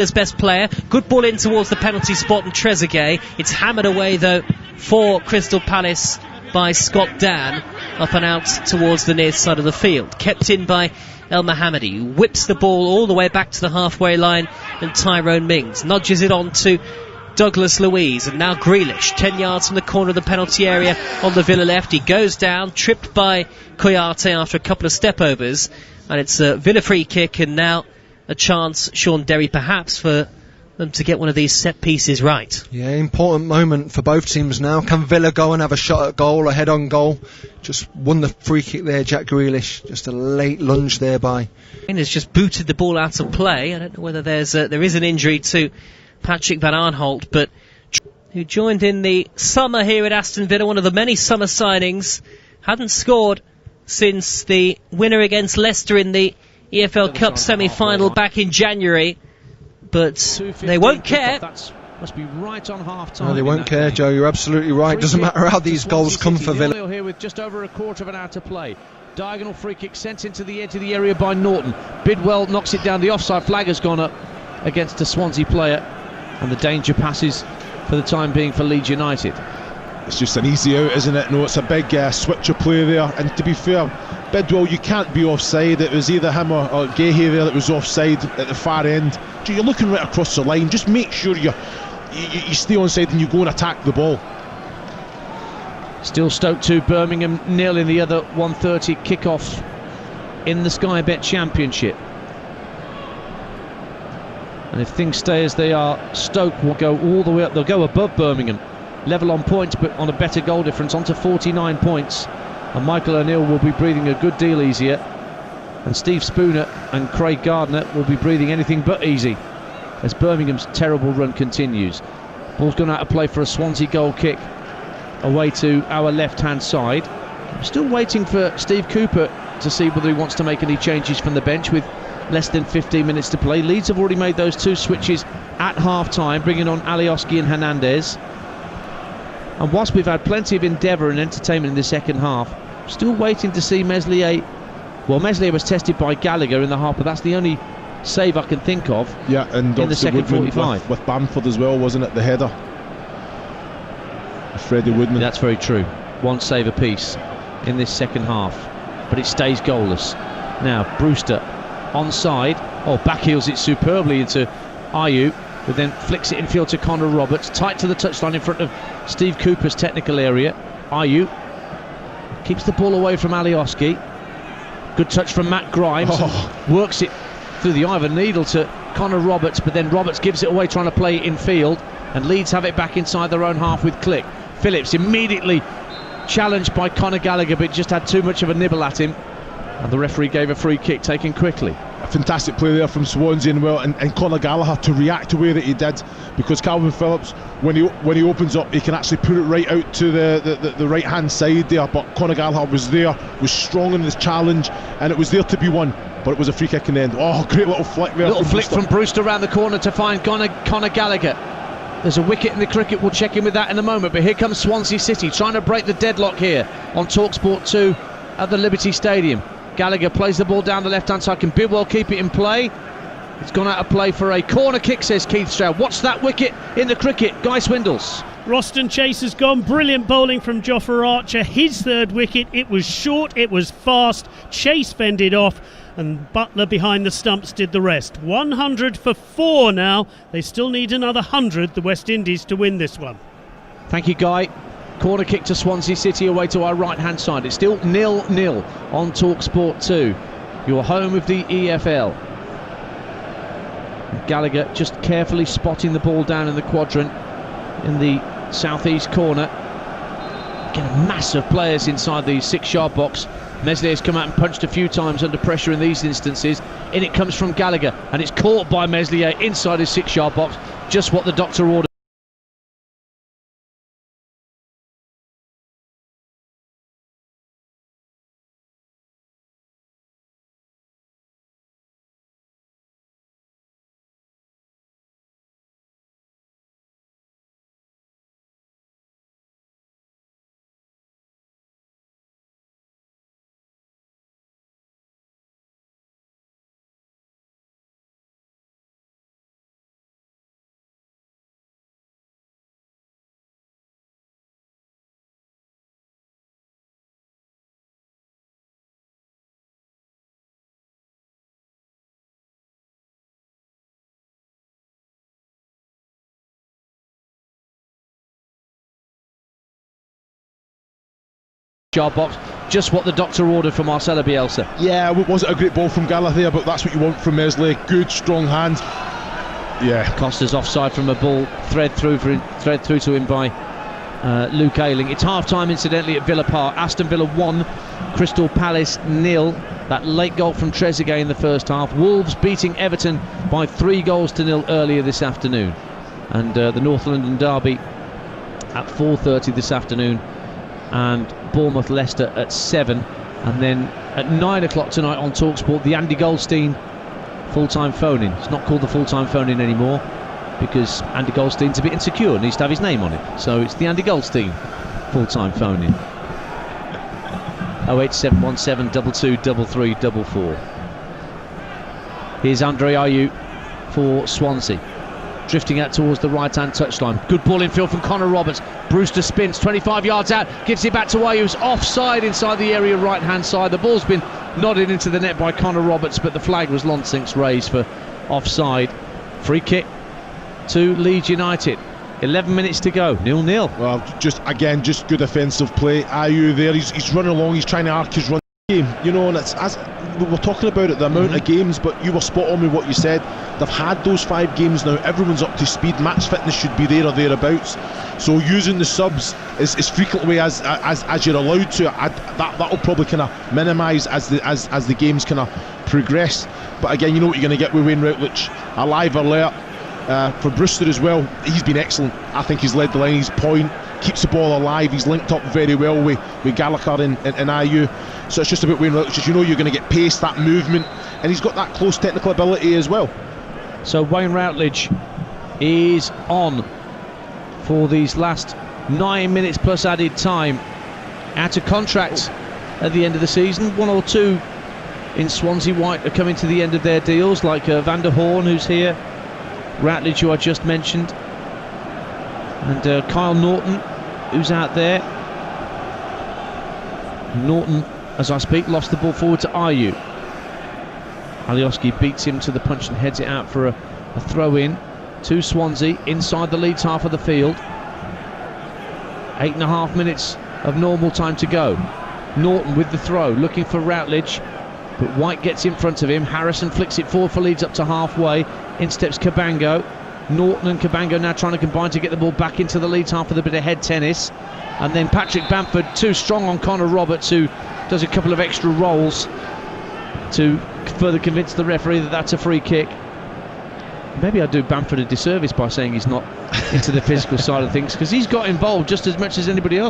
His best player. Good ball in towards the penalty spot and Trezeguet. It's hammered away though for Crystal Palace by Scott Dan, up and out towards the near side of the field. Kept in by El Mohammadi, who whips the ball all the way back to the halfway line, and Tyrone Mings nudges it on to Douglas Luiz, and now Grealish 10 yards from the corner of the penalty area on the Villa left. He goes down, tripped by Koyate after a couple of step overs, and it's a Villa free kick, and now a chance, Sean Derry, perhaps for them to get one of these set pieces right. Yeah, important moment for both teams now. Can Villa go and have a shot at goal, a head on goal? Just won the free kick there, Jack Grealish. Just a late lunge there by. And has just booted the ball out of play. I don't know whether there is an injury to Patrick Van Aanholt, but who joined in the summer here at Aston Villa, one of the many summer signings, hadn't scored since the winner against Leicester in the EFL Cup semi-final back in January, but they won't care. Must be right on half time. No, they won't care, Joe. You're absolutely right. Doesn't matter how these goals come for Villa. Here with just over a quarter of an hour to play. Diagonal free kick sent into the edge of the area by Norton. Bidwell knocks it down. The offside flag has gone up against a Swansea player, and the danger passes for the time being for Leeds United. It's just an easy out, isn't it? No, it's a big switch of play there, and to be fair, Bidwell, you can't be offside. It was either him or Gahey there that was offside at the far end. You're looking right across the line. Just make sure you stay onside and you go and attack the ball. Still Stoke 2, Birmingham 0 in the other 1:30 kickoff in the Sky Bet Championship. And if things stay as they are, Stoke will go all the way up. They'll go above Birmingham, level on points, but on a better goal difference, onto 49 points. And Michael O'Neill will be breathing a good deal easier, and Steve Spooner and Craig Gardner will be breathing anything but easy as Birmingham's terrible run continues. Ball's gone out of play for a Swansea goal kick away to our left-hand side. I'm still waiting for Steve Cooper to see whether he wants to make any changes from the bench with less than 15 minutes to play. Leeds have already made those two switches at half-time, bringing on Alioski and Hernandez. And whilst we've had plenty of endeavour and entertainment in the second half, still waiting to see Meslier. Well, Meslier was tested by Gallagher in the half, but that's the only save I can think of. Yeah, and in the second Woodman 45 with Bamford as well, wasn't it? The header, Freddie Woodman. That's very true. One save apiece in this second half, but it stays goalless. Now Brewster onside. Oh, backheels it superbly into Ayew, who then flicks it infield to Connor Roberts, tight to the touchline in front of Steve Cooper's technical area. Ayew keeps the ball away from Alioski. Good touch from Matt Grimes, works it through the eye of a needle to Connor Roberts, but then Roberts gives it away trying to play it in field, and Leeds have it back inside their own half with Click. Phillips immediately challenged by Conor Gallagher, but just had too much of a nibble at him, and the referee gave a free kick taken quickly. A fantastic play there from Swansea, and Conor Gallagher to react the way that he did, because Calvin Phillips, when he opens up, he can actually put it right out to the right hand side there, but Conor Gallagher was there, was strong in his challenge, and it was there to be won, but it was a free kick in the end. Oh, great little flick there. Little flick from Brewster around the corner to find Conor Gallagher. There's a wicket in the cricket, we'll check in with that in a moment, but here comes Swansea City trying to break the deadlock here on TalkSport 2 at the Liberty Stadium. Gallagher plays the ball down the left-hand side. Can Bidwell keep it in play? It's gone out of play for a corner kick, says Keith Stroud. Watch that wicket in the cricket. Guy Swindles. Roston Chase has gone. Brilliant bowling from Jofra Archer. His third wicket. It was short, it was fast. Chase fended off, and Butler behind the stumps did the rest. 100 for 4 now. They still need another 100, the West Indies, to win this one. Thank you, Guy. Corner kick to Swansea City away to our right-hand side. It's still 0-0 on TalkSport 2. Your home of the EFL. Gallagher just carefully spotting the ball down in the quadrant in the southeast corner. Again, a mass of players inside the 6-yard box. Meslier's come out and punched a few times under pressure in these instances. In it comes from Gallagher, and it's caught by Meslier inside his 6-yard box. Just what the doctor ordered. Jar box, just what the doctor ordered from Marcelo Bielsa. Yeah, wasn't a great ball from Gallagher there, but that's what you want from Mesley. Good, strong hands. Yeah. Costa's offside from a ball thread through to him by Luke Ayling. It's half-time, incidentally, at Villa Park. Aston Villa 1, Crystal Palace 0. That late goal from Trezeguet in the first half. Wolves beating Everton by 3-0 earlier this afternoon. And the North London derby at 4:30 this afternoon, and Bournemouth Leicester at 7, and then at 9 o'clock tonight on TalkSport, the Andy Goldstein full-time phone-in. It's not called the full-time phone-in anymore because Andy Goldstein's a bit insecure, needs to have his name on it, so it's the Andy Goldstein full-time phone-in. 08717 223344. Here's Andre Ayew for Swansea, drifting out towards the right-hand touchline. Good ball in field from Connor Roberts. Brewster spins 25 yards out, gives it back to Ayew, who's offside inside the area right-hand side. The ball's been nodded into the net by Connor Roberts, but the flag was long since raised for offside. Free kick to Leeds United. 11 minutes to go, 0-0. Well, just good offensive play. Ayew there, he's running along, he's trying to arc his run game, you know, and it's, as we were talking about it, the amount of games, but you were spot on with what you said. They've had those 5 games now, everyone's up to speed, match fitness should be there or thereabouts, so using the subs as frequently as you're allowed to, that'll probably kind of minimise as the games kind of progress. But again, you know what you're going to get with Wayne Routledge. A live alert for Brewster as well. He's been excellent. I think he's led the line. He's point, keeps the ball alive. He's linked up very well with Gallagher and Ayew. So it's just about Wayne Routledge. You know you're going to get pace, that movement, and he's got that close technical ability as well. So Wayne Routledge is on for these last 9 minutes plus added time. Out of contract at the end of the season. 1 or 2 in Swansea White are coming to the end of their deals, like Van der Horn, who's here, Routledge, who I just mentioned, and Kyle Norton, who's out there. Norton, as I speak, lost the ball forward to Ayew. Alioski beats him to the punch and heads it out for a throw-in to Swansea inside the Leeds half of the field. 8.5 minutes of normal time to go. Norton with the throw, looking for Routledge, but White gets in front of him. Harrison flicks it forward for Leeds up to halfway. In steps Cabango. Norton and Cabango now trying to combine to get the ball back into the Leeds half with a bit of head tennis. And then Patrick Bamford too strong on Connor Roberts, who does a couple of extra rolls to further convince the referee that that's a free kick. Maybe I do Bamford a disservice by saying he's not into the physical side of things, because he's got involved just as much as anybody else.